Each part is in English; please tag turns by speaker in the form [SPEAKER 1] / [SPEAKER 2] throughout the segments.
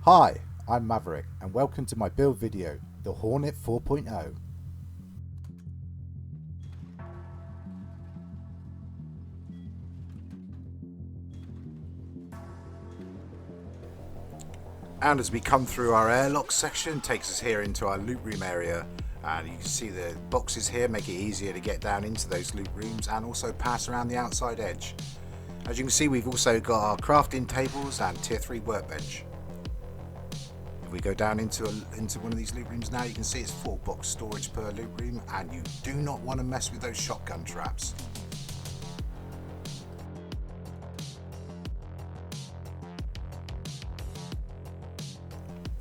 [SPEAKER 1] Hi, I'm Maverick and welcome to my build video, the Hornet 4.0. And as we come through our airlock section, takes us here into our loot room area, and you can see the boxes here make it easier to get down into those loot rooms and also pass around the outside edge. As you can see, we've also got our crafting tables and tier 3 workbench. If we go down into one of these loot rooms now, you can see it's 4 box storage per loot room, and you do not want to mess with those shotgun traps.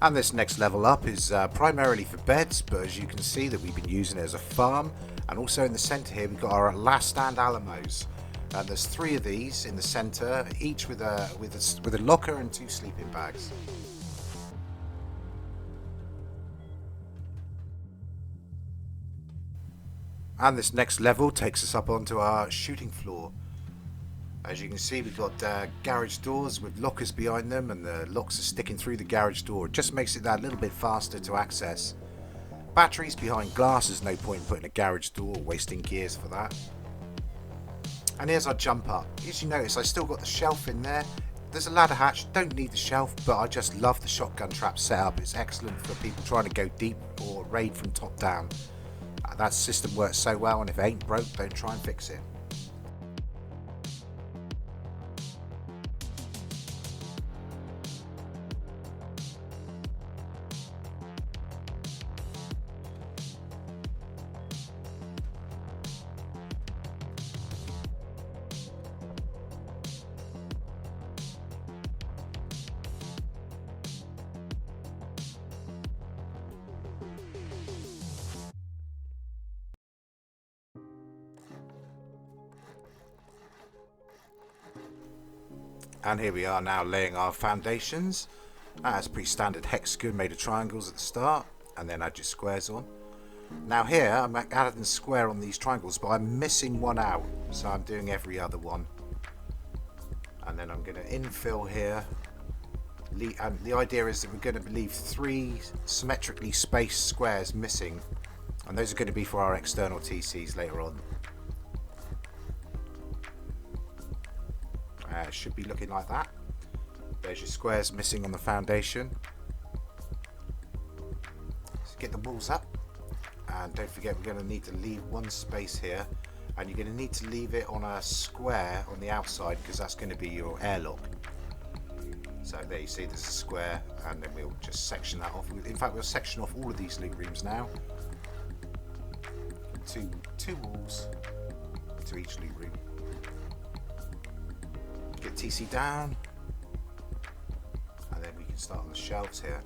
[SPEAKER 1] And this next level up is primarily for beds, but as you can see that we've been using it as a farm. And also in the centre here we've got our last stand alamos. And there's 3 of these in the centre, each with a locker and 2 sleeping bags. And this next level takes us up onto our shooting floor. As you can see, we've got garage doors with lockers behind them, and the locks are sticking through the garage door. It just makes it that little bit faster to access. Batteries behind glass, there's no point in putting a garage door, wasting gears for that. And here's our jump up. As you notice, I still got the shelf in there. There's a ladder hatch, don't need the shelf, but I just love the shotgun trap setup. It's excellent for people trying to go deep or raid from top down. That system works so well, and if it ain't broke, don't try and fix it. And here we are now laying our foundations. That's pretty standard hexagon made of triangles at the start, and then add your squares on. Now here I'm adding square on these triangles, but I'm missing one out, so I'm doing every other one. And then I'm going to infill here. And the idea is that we're going to leave 3 symmetrically spaced squares missing, and those are going to be for our external TCs later on. It should be looking like that. There's your squares missing on the foundation. So get the walls up, and don't forget we're going to need to leave 1 space here, and you're going to need to leave it on a square on the outside because that's going to be your airlock. So there you see there's a square, and then we'll just section that off. In fact, we'll section off all of these loot rooms now. Two walls to each loot room. Get TC down, and then we can start on the shelves here.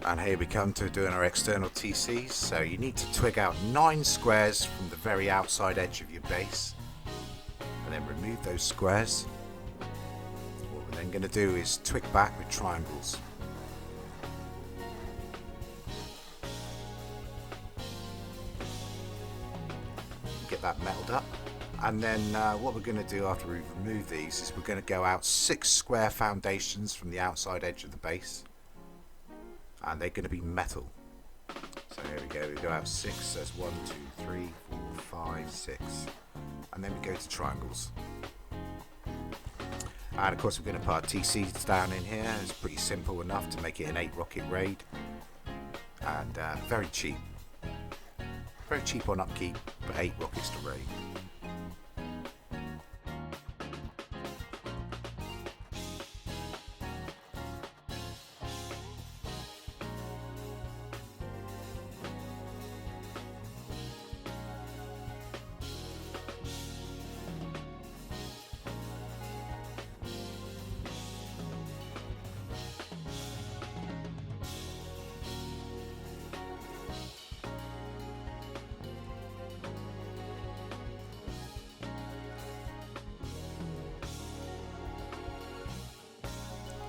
[SPEAKER 1] And here we come to doing our external TCs. So you need to twig out 9 squares from the very outside edge of your base, and then remove those squares. What we'll then going to do is twig back with triangles. Get that metaled up. And then what we're going to do after we've removed these is we're going to go out 6 square foundations from the outside edge of the base, and they're going to be metal. So here we go, we go out 6, so that's 1, 2, 3, 4, 5, 6, and then we go to triangles. And of course we're going to put our TCs down in here. It's pretty simple enough to make it an 8 rocket raid, and very cheap. Very cheap on upkeep, but 8 rockets to raid.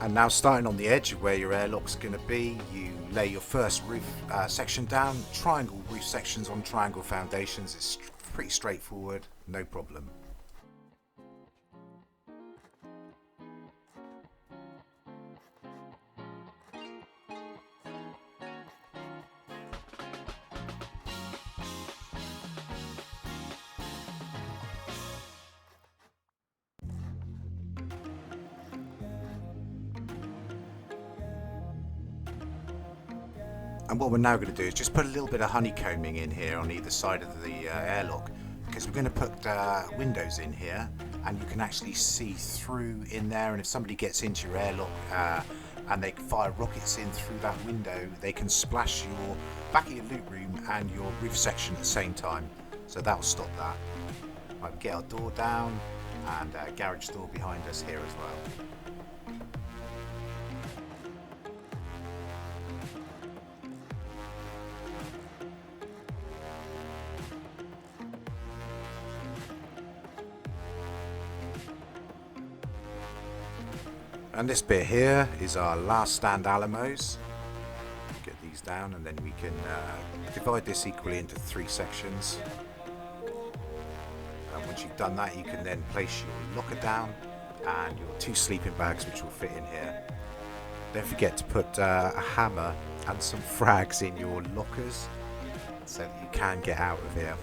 [SPEAKER 1] And now, starting on the edge of where your airlock's going to be, you lay your first roof section down. Triangle roof sections on triangle foundations is pretty straightforward, no problem. And what we're now going to do is just put a little bit of honeycombing in here on either side of the airlock, because we're going to put windows in here, and you can actually see through in there, and if somebody gets into your airlock and they fire rockets in through that window, they can splash your back of your loot room and your roof section at the same time, so that will stop that. Right, we get our door down, and a garage door behind us here as well. And this bit here is our last stand alamos. Get these down, and then we can divide this equally into 3 sections. And once you've done that, you can then place your locker down and your 2 sleeping bags, which will fit in here. Don't forget to put a hammer and some frags in your lockers so that you can get out of here.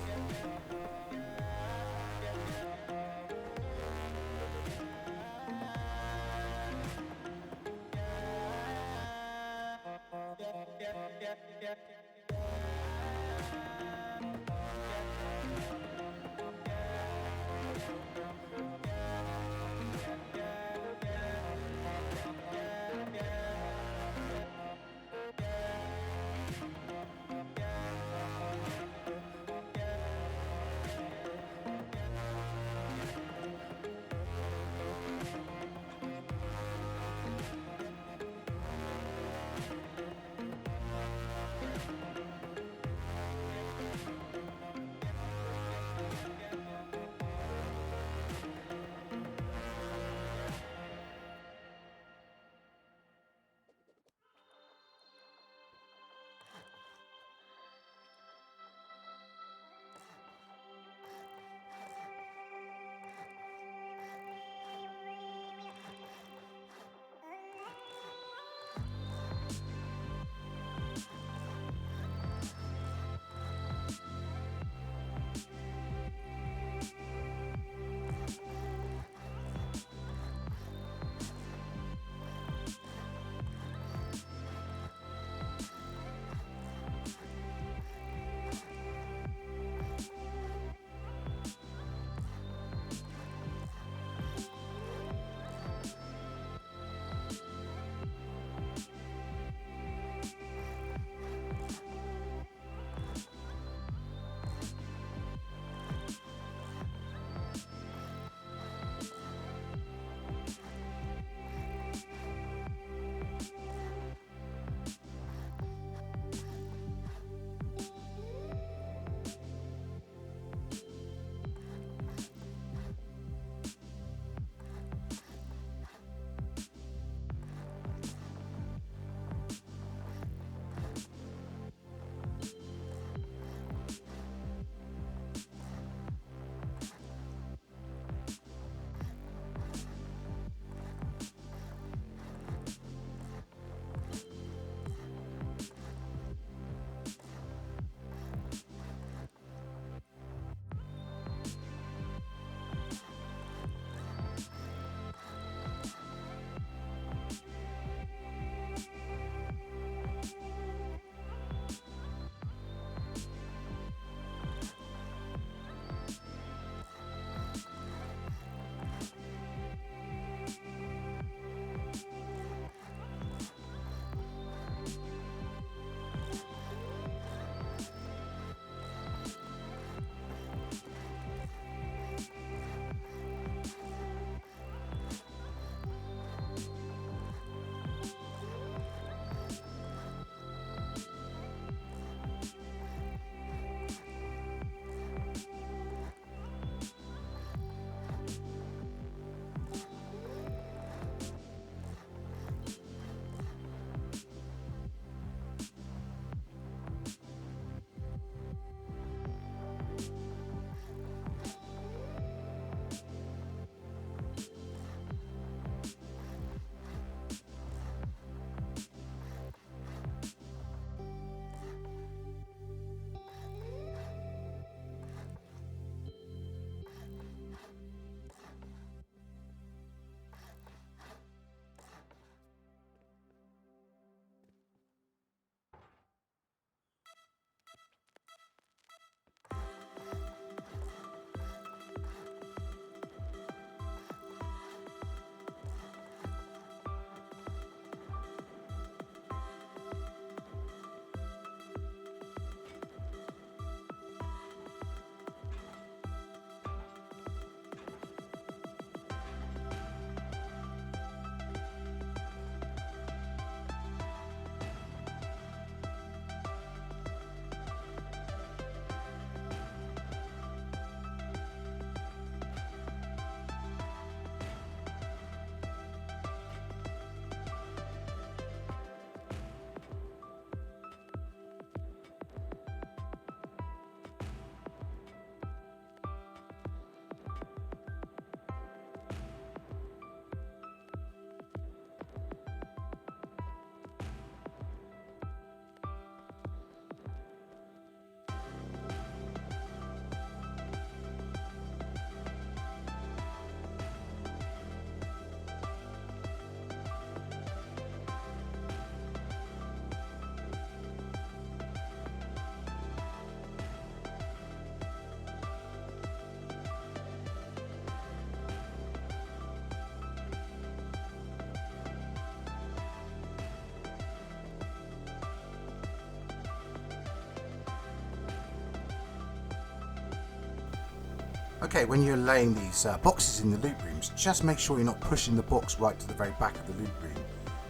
[SPEAKER 1] Okay, when you're laying these boxes in the loot rooms, just make sure you're not pushing the box right to the very back of the loot room.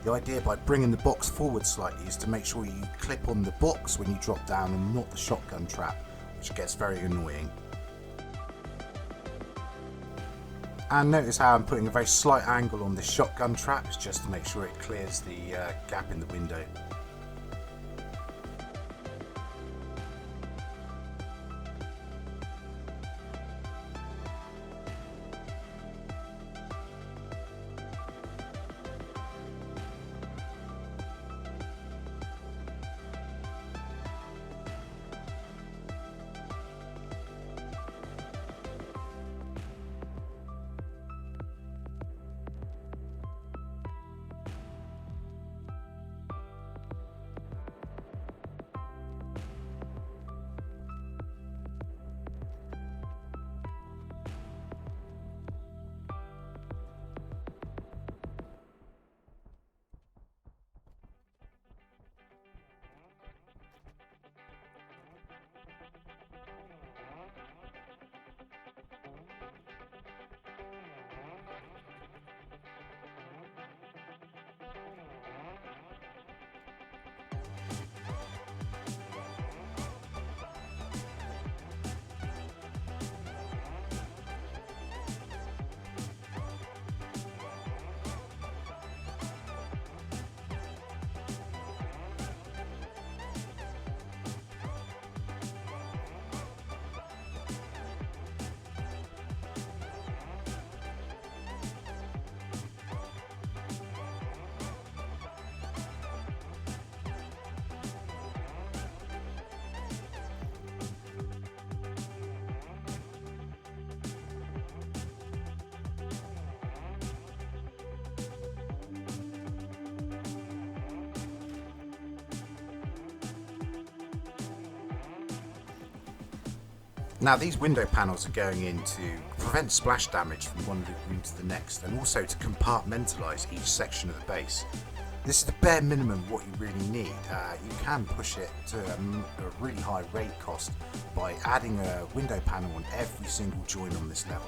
[SPEAKER 1] The idea by bringing the box forward slightly is to make sure you clip on the box when you drop down and not the shotgun trap, which gets very annoying. And notice how I'm putting a very slight angle on this shotgun trap, just to make sure it clears the gap in the window. Now these window panels are going in to prevent splash damage from one loot room to the next, and also to compartmentalise each section of the base. This is the bare minimum what you really need. You can push it to a really high raid cost by adding a window panel on every single joint on this level.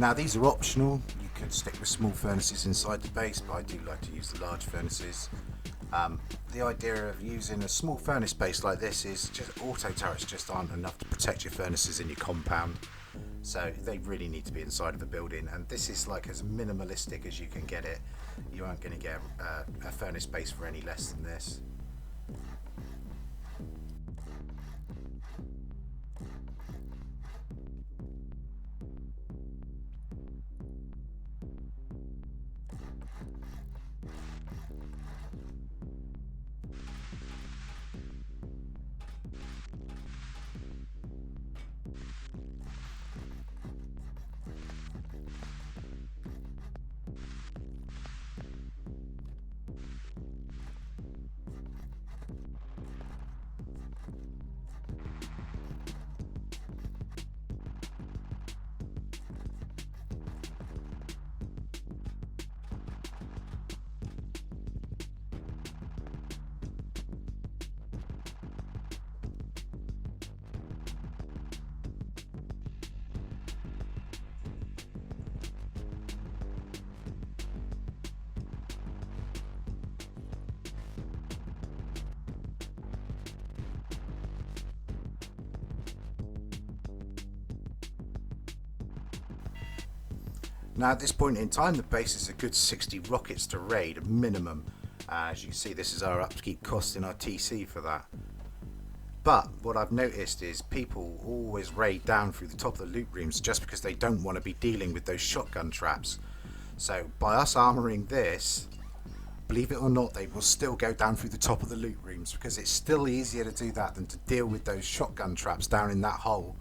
[SPEAKER 1] Now these are optional. You can stick with small furnaces inside the base, but I do like to use the large furnaces. The idea of using a small furnace base like this is just auto turrets just aren't enough to protect your furnaces in your compound, so they really need to be inside of a building, and this is like as minimalistic as you can get it. You aren't going to get a furnace base for any less than this. Now at this point in time, the base is a good 60 rockets to raid, minimum. As you can see, this is our upkeep cost in our TC for that. But what I've noticed is people always raid down through the top of the loot rooms just because they don't want to be dealing with those shotgun traps. So by us armoring this, believe it or not, they will still go down through the top of the loot rooms because it's still easier to do that than to deal with those shotgun traps down in that hole.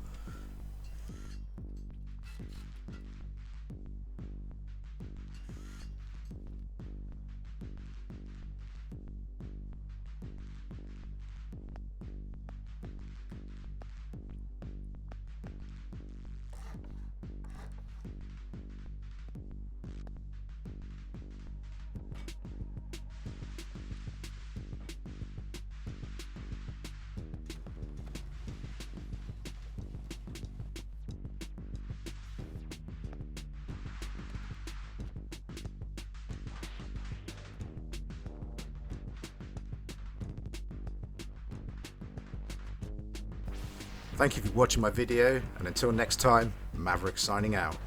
[SPEAKER 1] Thank you for watching my video, and until next time, Maverick signing out.